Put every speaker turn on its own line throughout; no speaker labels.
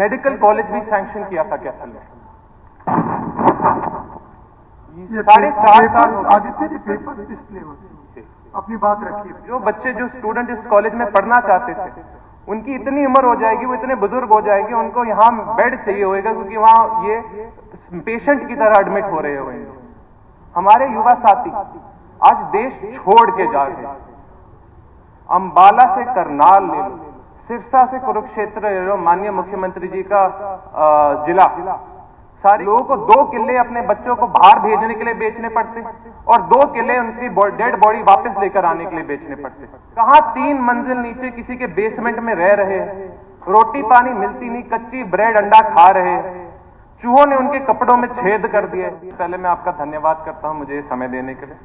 Medical college भी sanction किया था कैथल में। 4.5 साल
आदित्य जी पेपर्स डिस्प्ले होते हैं, अपनी बात रखिए।
जो बच्चे जो स्टूडेंट इस कॉलेज में पढ़ना चाहते थे, उनकी इतनी उम्र हो जाएगी, वो इतने बुजुर्ग हो जाएंगे, उनको यहाँ बेड चाहिए होगा, क्योंकि वहां ये पेशेंट की तरह एडमिट हो रहे होंगे। हमारे युवा साथी आज देश छोड़ के जा रहे हैं। अंबाला से करनाल ले लो, सिरसा से कुरुक्षेत्र ले लो, माननीय मुख्यमंत्री जी का जिला, सारे लोगों को 2 किले अपने बच्चों को बाहर भेजने के लिए बेचने पड़ते और 2 किले उनकी डेड बॉडी वापस लेकर आने के लिए बेचने पड़ते। कहां 3 मंजिल नीचे किसी के बेसमेंट में रह रहे हैं, रोटी पानी मिलती नहीं, कच्ची ब्रेड अंडा खा रहे हैं, चूहों ने उनके कपड़ों में छेद कर दिए। पहले मैं आपका धन्यवाद करता हूं मुझे समय देने के लिए।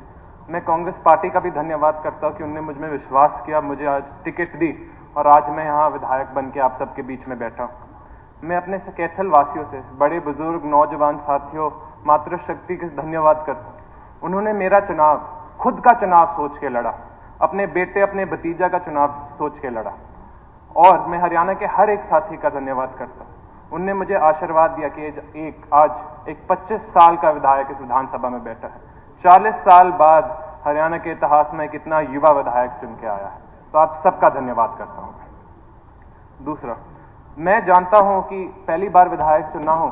मैं कांग्रेस पार्टी का भी धन्यवाद करता हूं कि उन्होंने मुझ में विश्वास किया, मुझे आज टिकट दी और आज मैं यहाँ विधायक बन के आप सबके बीच में बैठा हूं। मैं अपने कैथल वासियों से, बड़े बुजुर्ग नौजवान साथियों, मातृशक्ति का धन्यवाद करता हूं। उन्होंने मेरा चुनाव, खुद का चुनाव सोच के लड़ा, अपने बेटे अपने भतीजा का चुनाव सोच के लड़ा। और मैं हरियाणा के हर एक साथी का धन्यवाद करता हूं। उनने मुझे आशीर्वाद दिया कि आज एक 25 साल का विधायक इस विधानसभा में बैठा है। 40 साल बाद हरियाणा के इतिहास में कितना युवा विधायक चुन के आया है, तो आप सबका धन्यवाद करता हूं। दूसरा, मैं जानता हूं कि पहली बार विधायक चुना हूं,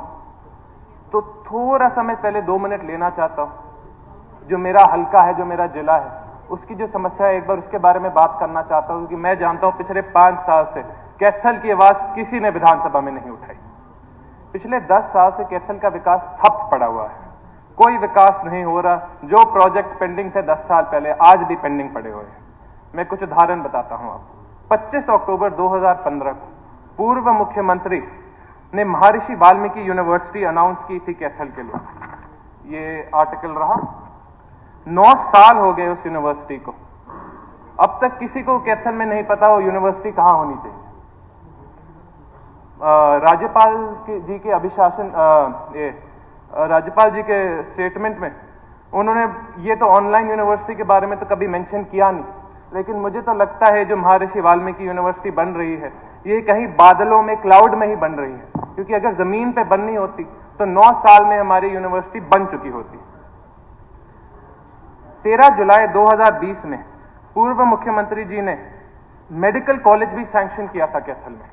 तो थोड़ा सा मैं पहले 2 मिनट लेना चाहता हूं। जो मेरा हलका है, जो मेरा जिला है, उसकी जो समस्या है, एक बार उसके बारे में बात करना चाहता हूं, क्योंकि मैं जानता हूं पिछले 5 साल से कैथल की आवाज किसी ने विधानसभा में नहीं उठाई। पिछले 10 साल से कैथल का विकास ठप पड़ा हुआ है, कोई विकास नहीं हो रहा। जो प्रोजेक्ट पेंडिंग थे 10 साल पहले, आज भी पेंडिंग पड़े हुए हैं। मैं कुछ उदाहरण बताता हूं आपको। 25 अक्टूबर 2015 को पूर्व मुख्यमंत्री ने महर्षि वाल्मीकि यूनिवर्सिटी अनाउंस की थी कैथल के लिए। ये आर्टिकल रहा। 9 साल हो गए उस यूनिवर्सिटी को, अब तक किसी को कैथल में नहीं पता वो यूनिवर्सिटी कहां होनी चाहिए। राज्यपाल जी के अभिशासन, राज्यपाल जी के स्टेटमेंट में उन्होंने ये तो ऑनलाइन यूनिवर्सिटी के बारे में तो कभी मेंशन किया नहीं, लेकिन मुझे तो लगता है जो महर्षि वाल्मीकि यूनिवर्सिटी बन रही है, ये कहीं बादलों में, क्लाउड में ही बन रही है, क्योंकि अगर जमीन पे बननी होती तो 9 साल में हमारी यूनिवर्सिटी बन चुकी होती। 13 जुलाई 2020 में पूर्व मुख्यमंत्री जी ने मेडिकल कॉलेज भी सैंक्शन किया था कैथल में।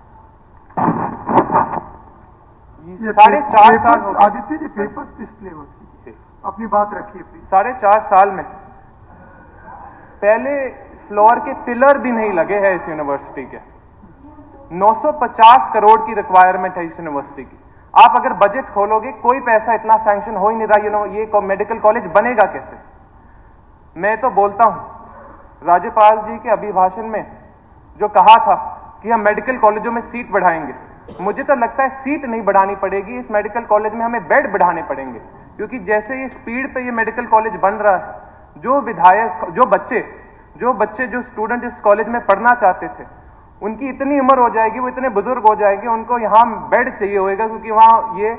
4.5 साल हो गए।
आदित्य जी पेपर्स डिस्प्ले होते हैं, अपनी बात रखिए प्लीज।
4.5 साल में पहले फ्लोर के पिलर भी नहीं लगे हैं इस यूनिवर्सिटी के। 950 करोड़ की रिक्वायरमेंट है इस यूनिवर्सिटी की। आप अगर बजट खोलोगे, कोई पैसा इतना सैंक्शन हो ही नहीं रहा। ये मेडिकल कॉलेज बनेगा कैसे? मैं तो बोलता हूं, राज्यपाल जी के अभिभाषण में जो कहा था कि हम मेडिकल कॉलेजों में सीट बढ़ाएंगे, मुझे तो लगता है सीट नहीं बढ़ानी पड़ेगी, इस मेडिकल कॉलेज में हमें बेड बढ़ाने पड़ेंगे। क्योंकि जैसे ये स्पीड पे ये मेडिकल कॉलेज बन रहा है, जो विधायक, जो स्टूडेंट इस कॉलेज में पढ़ना चाहते थे, उनकी इतनी उम्र हो जाएगी, वो इतने बुजुर्ग हो जाएंगे, उनको यहाँ बेड चाहिए होगा, क्योंकि वहां ये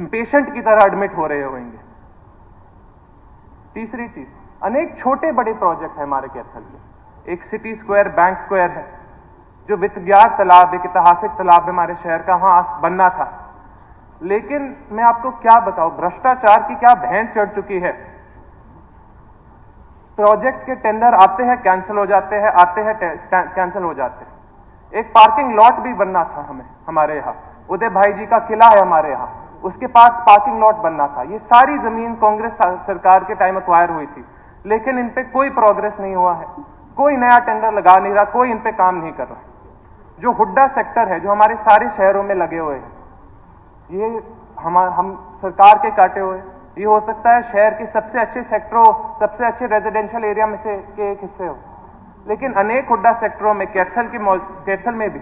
पेशेंट की तरह एडमिट हो रहे होंगे। तीसरी चीज, अनेक छोटे बड़े प्रोजेक्ट है हमारे कैथल में। एक सिटी स्क्वायर, बैंक स्क्वायर है, जो वित्तज्ञात तालाब, एक ऐतिहासिक तालाब हमारे शहर का, वहां बनना था। लेकिन मैं आपको क्या बताऊं, भ्रष्टाचार की क्या भैंट चढ़ चुकी है। प्रोजेक्ट के टेंडर आते हैं, कैंसिल हो जाते हैं, आते हैं, कैंसिल हो जाते हैं। एक पार्किंग लॉट भी बनना था हमारे यहाँ, उदय भाई जी का किला है हमारे यहाँ, उसके पास पार्किंग लॉट बनना था। ये सारी जमीन कांग्रेस सरकार के टाइम एक्वायर हुई थी, लेकिन इन पे कोई प्रोग्रेस नहीं हुआ है, कोई नया टेंडर लगा नहीं रहा, कोई इन पे काम नहीं कर रहा। जो हुड्डा सेक्टर है, जो हमारे सारे शहरों में लगे हुए हैं, ये हम सरकार के काटे हुए। ये हो सकता है शहर के सबसे अच्छे सेक्टरों, सबसे अच्छे रेजिडेंशियल एरिया में से के एक हिस्से हो, लेकिन अनेक हुड्डा सेक्टरों में, कैथल में भी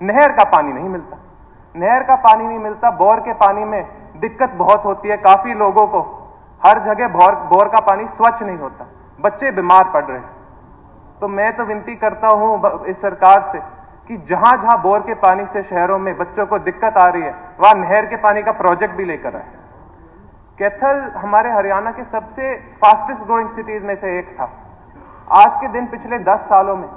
नहर का पानी नहीं मिलता। नहर का पानी नहीं मिलता, बोर के पानी में दिक्कत बहुत होती है काफी लोगों को। हर जगह बोर का पानी स्वच्छ नहीं होता, बच्चे बीमार पड़ रहे हैं। तो मैं तो विनती करता हूं इस सरकार से कि जहां जहां बोर के पानी से शहरों में बच्चों को दिक्कत आ रही है, वहां नहर के पानी का प्रोजेक्ट भी लेकर आए। कैथल हमारे हरियाणा के सबसे फास्टेस्ट ग्रोइंग सिटीज में से एक था। आज के दिन पिछले 10 सालों में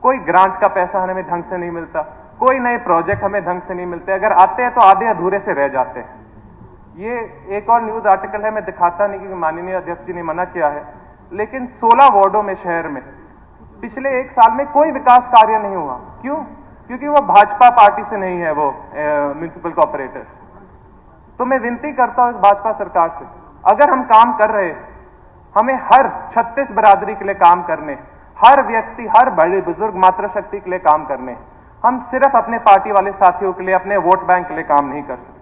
कोई ग्रांट का पैसा हमें ढंग से नहीं मिलता, कोई नए प्रोजेक्ट हमें ढंग से नहीं मिलते, अगर आते हैं तो आधे अधूरे से रह जाते हैं। ये एक और न्यूज आर्टिकल है, मैं दिखाता नहीं क्योंकि माननीय अध्यक्ष जी ने मना किया है, लेकिन 16 वार्डों में शहर में पिछले 1 साल में कोई विकास कार्य नहीं हुआ। क्यों? क्योंकि वो भाजपा पार्टी से नहीं है, वो म्युनिसिपल कॉर्पोरेटर्स। तो मैं विनती करता हूं इस भाजपा सरकार से, अगर हम काम कर रहे हैं, हमें हर 36 बरादरी के लिए काम करने, हर व्यक्ति, हर बड़े बुजुर्ग मातृशक्ति के लिए काम करने, हम सिर्फ अपने पार्टी वाले साथियों के लिए, अपने वोट बैंक के लिए काम नहीं कर सकते।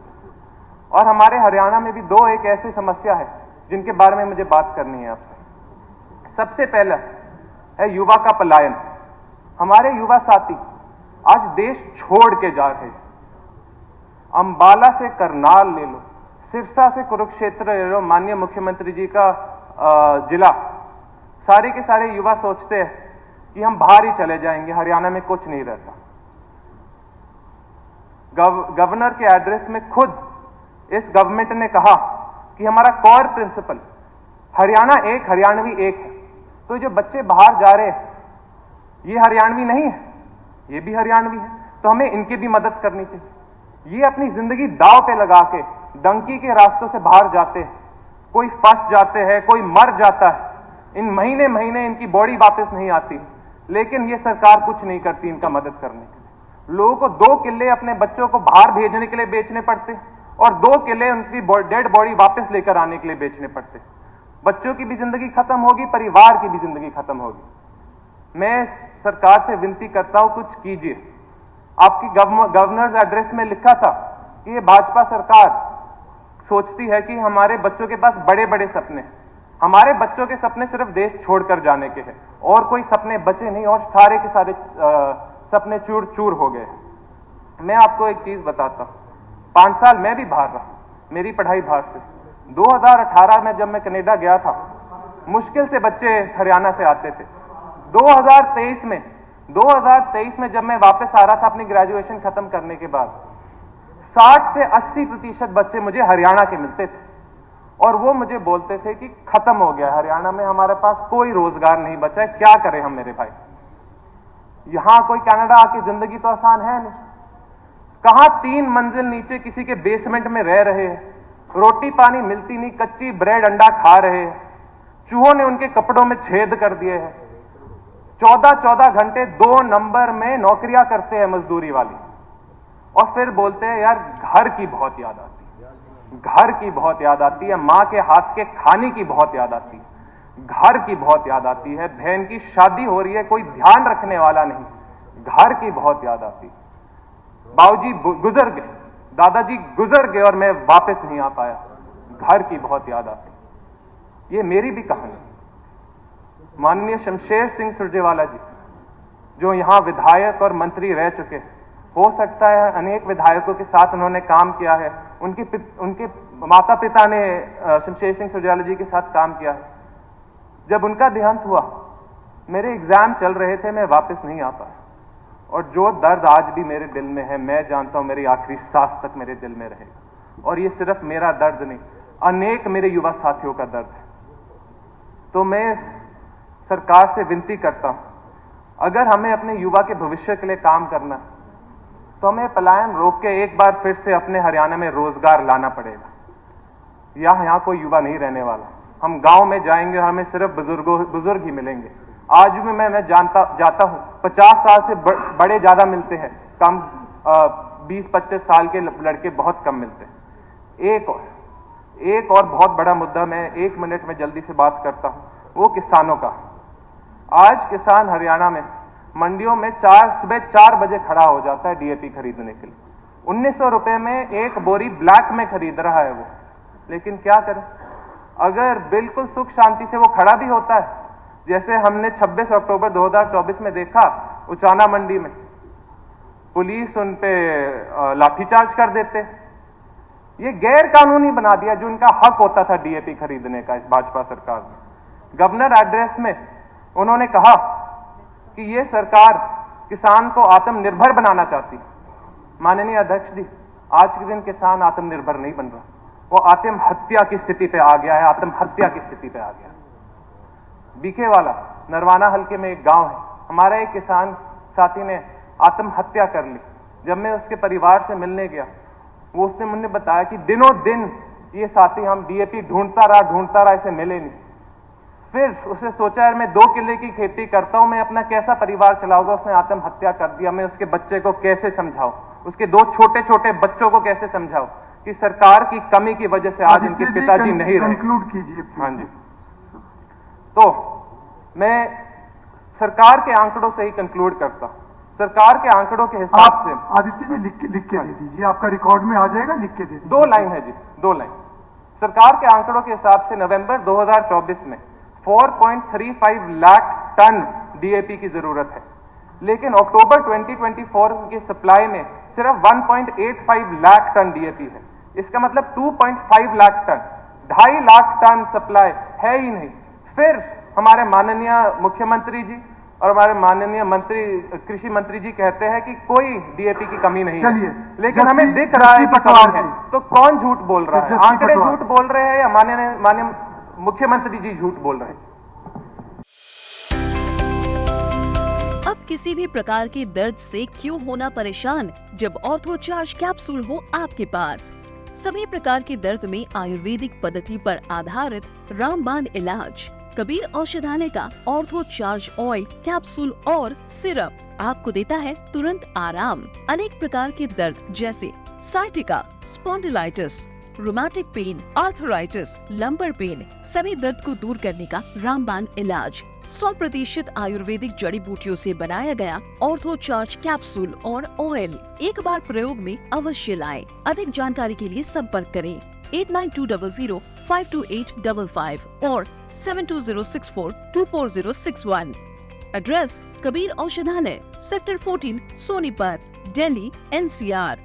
और हमारे हरियाणा में भी 2 एक ऐसी समस्या है जिनके बारे में मुझे बात करनी है आपसे। सबसे पहला है युवा का पलायन। हमारे युवा साथी आज देश छोड़ के जा रहे हैं। अंबाला से करनाल ले लो, सिरसा से कुरुक्षेत्र ले लो, माननीय मुख्यमंत्री जी का जिला, सारे के सारे युवा सोचते हैं कि हम बाहर ही चले जाएंगे, हरियाणा में कुछ नहीं रहता। गवर्नर के एड्रेस में खुद इस गवर्नमेंट ने कहा कि हमारा कोर प्रिंसिपल हरियाणा एक, हरियाणवी एक है। तो जो बच्चे बाहर जा रहे हैं ये हरियाणवी नहीं है, ये भी हरियाणवी है, तो हमें इनकी भी मदद करनी चाहिए। ये अपनी जिंदगी दांव पे लगा के डंकी के रास्तों से बाहर जाते हैं, कोई फंस जाते हैं, कोई मर जाता है, इन महीने महीने इनकी बॉडी वापस नहीं आती, लेकिन ये सरकार कुछ नहीं करती इनका मदद करने के लिए। लोगों को 2 किले अपने बच्चों को बाहर भेजने के लिए बेचने पड़ते और 2 किले उनकी डेड बॉडी वापस लेकर आने के लिए बेचने पड़ते। बच्चों की भी जिंदगी खत्म होगी, परिवार की भी जिंदगी खत्म होगी। मैं सरकार से विनती करता हूं, कुछ कीजिए। आपकी गवर्नर्स एड्रेस में लिखा था कि ये भाजपा सरकार सोचती है कि हमारे बच्चों के पास बड़े बड़े सपने, हमारे बच्चों के सपने सिर्फ देश छोड़कर जाने के हैं और कोई सपने बचे नहीं, और सारे के सारे सपने चूर चूर हो गए। मैं आपको एक चीज बताता हूं, 5 साल मैं भी बाहर रहा, मेरी पढ़ाई बाहर से। 2018 में जब मैं कनाडा गया था, मुश्किल से बच्चे हरियाणा से आते थे। 2023 में जब मैं वापस आ रहा था अपनी ग्रेजुएशन खत्म करने के बाद, 60 से 80% बच्चे मुझे हरियाणा के मिलते थे और वो मुझे बोलते थे कि खत्म हो गया हरियाणा में, हमारे पास कोई रोजगार नहीं बचा है, क्या करें हम मेरे भाई। यहां कोई कनाडा आके जिंदगी तो आसान है नहीं। कहां 3 मंजिल नीचे किसी के बेसमेंट में रह रहे हैं, रोटी पानी मिलती नहीं, कच्ची ब्रेड अंडा खा रहे हैं, चूहों ने उनके कपड़ों में छेद कर दिए हैं, 14-14 घंटे 2 नंबर में नौकरियां करते हैं मजदूरी वाली, और फिर बोलते हैं यार घर की बहुत याद आती है, घर की बहुत याद आती है, मां के हाथ के खाने की बहुत याद आती है, घर की बहुत याद आती है, बहन की शादी हो रही है, कोई ध्यान रखने वाला नहीं, घर की बहुत याद आती है। बाबूजी गुजर गए, दादाजी गुजर गए और मैं वापस नहीं आ पाया, घर की बहुत याद आती। ये मेरी भी कहानी। माननीय शमशेर सिंह सुरजेवाला जी, जो यहां विधायक और मंत्री रह चुके हैं, हो सकता है अनेक विधायकों के साथ उन्होंने काम किया है, उनके माता पिता ने शमशेर सिंह सुरजेवाला जी के साथ काम किया है। जब उनका देहांत हुआ, मेरे एग्जाम चल रहे थे, मैं वापस नहीं आ पाया, और जो दर्द आज भी मेरे दिल में है, मैं जानता हूं मेरी आखिरी सांस तक मेरे दिल में रहेगा। और ये सिर्फ मेरा दर्द नहीं, अनेक मेरे युवा साथियों का दर्द है। तो मैं सरकार से विनती करता हूं, अगर हमें अपने युवा के भविष्य के लिए काम करना है तो हमें पलायन रोक के एक बार फिर से अपने हरियाणा में रोजगार लाना पड़ेगा। यहां कोई युवा नहीं रहने वाला। हम गांव में जाएंगे, हमें सिर्फ बुजुर्ग ही मिलेंगे। आज भी मैं जाता हूं, 50 साल से बड़े ज्यादा मिलते हैं, कम 20-25 साल के लड़के बहुत कम मिलते हैं। एक और बहुत बड़ा मुद्दा मैं 1 मिनट में जल्दी से बात करता हूं, वो किसानों का। आज किसान हरियाणा में मंडियों में सुबह 4 बजे खड़ा हो जाता है डीएपी खरीदने के लिए। 1900 रुपए में एक बोरी ब्लैक में खरीद रहा है वो। लेकिन क्या करें, अगर बिल्कुल सुख शांति से वो खड़ा भी होता है, जैसे हमने 26 अक्टूबर 2024 में देखा उचाना मंडी में, पुलिस उन पे लाठीचार्ज कर देते। ये गैर कानूनी बना दिया जो उनका हक होता था डीएपी खरीदने का इस भाजपा सरकार ने। गवर्नर एड्रेस में उन्होंने कहा कि ये सरकार किसान को आत्मनिर्भर बनाना चाहती है। माननीय अध्यक्ष जी, आज के दिन किसान आत्मनिर्भर नहीं बन रहा, वो आत्महत्या की स्थिति पे आ गया है, आत्महत्या की स्थिति पे आ गया। बीकेवाला नरवाना हल्के में एक गांव है, हमारा एक किसान साथी ने आत्महत्या कर ली। जब मैं उसके परिवार से मिलने गया, वो उसने मुझे बताया कि दिनों दिन ये साथी हम डीएपी ढूंढता रहा, इसे मिले नहीं। फिर उसने सोचा यार मैं 2 किले की खेती करता हूं, मैं अपना कैसा परिवार चलाऊंगा। उसने आत्महत्या कर दिया। मैं उसके बच्चे को कैसे समझाऊं, उसके 2 छोटे छोटे बच्चों को कैसे समझाऊं कि सरकार की कमी की वजह से आज इनके पिताजी नहीं रहे।
कंक्लूड कीजिए।
हाँ जी, तो मैं सरकार के आंकड़ों से ही कंक्लूड करता हूं। सरकार के आंकड़ों के हिसाब से
आदित्य जी लिख के दे दीजिए, आपका रिकॉर्ड में आ जाएगा, लिख के दे दीजिए।
2 लाइन है जी, 2 लाइन। सरकार के आंकड़ों के हिसाब से नवंबर 2024 में 4.35 लाख टन डीएपी की जरूरत है, लेकिन अक्टूबर 2024 की सप्लाई में सिर्फ 1.85 लाख टन डीएपी है। इसका मतलब 2.5 lakh ton, 2.5 lakh ton supply है ही नहीं। फिर हमारे माननीय मुख्यमंत्री जी और हमारे माननीय मंत्री कृषि मंत्री जी कहते हैं कि कोई डीएपी की कमी नहीं है, लेकिन हमें दिख रहा है कि कमी है। तो कौन झूठ बोल रहा है? आंकड़े झूठ बोल रहे हैं या माननीय मुख्यमंत्री जी झूठ बोल रहे हैं?
अब किसी भी प्रकार के दर्द से क्यों होना परेशान, जब ऑर्थोचार्ज कैप्सूल हो आपके पास। सभी प्रकार के दर्द में आयुर्वेदिक पद्धति पर आधारित रामबाण इलाज। कबीर औषधालय का ऑर्थोचार्ज ऑयल, कैप्सूल और सिरप आपको देता है तुरंत आराम। अनेक प्रकार के दर्द जैसे sciatica, spondylitis, rheumatic pain, arthritis, lumbar pain, सभी दर्द को दूर करने का रामबाण इलाज 100% आयुर्वेदिक जड़ी बूटियों से बनाया गया ऑर्थोचार्ज कैप्सूल और ऑयल एक बार प्रयोग में अवश्य लाएं। अधिक जानकारी के लिए संपर्क करें 8920052855 और 7206424061। एड्रेस कबीर औषधालय, सेक्टर 14, सोनीपत, दिल्ली, NCR।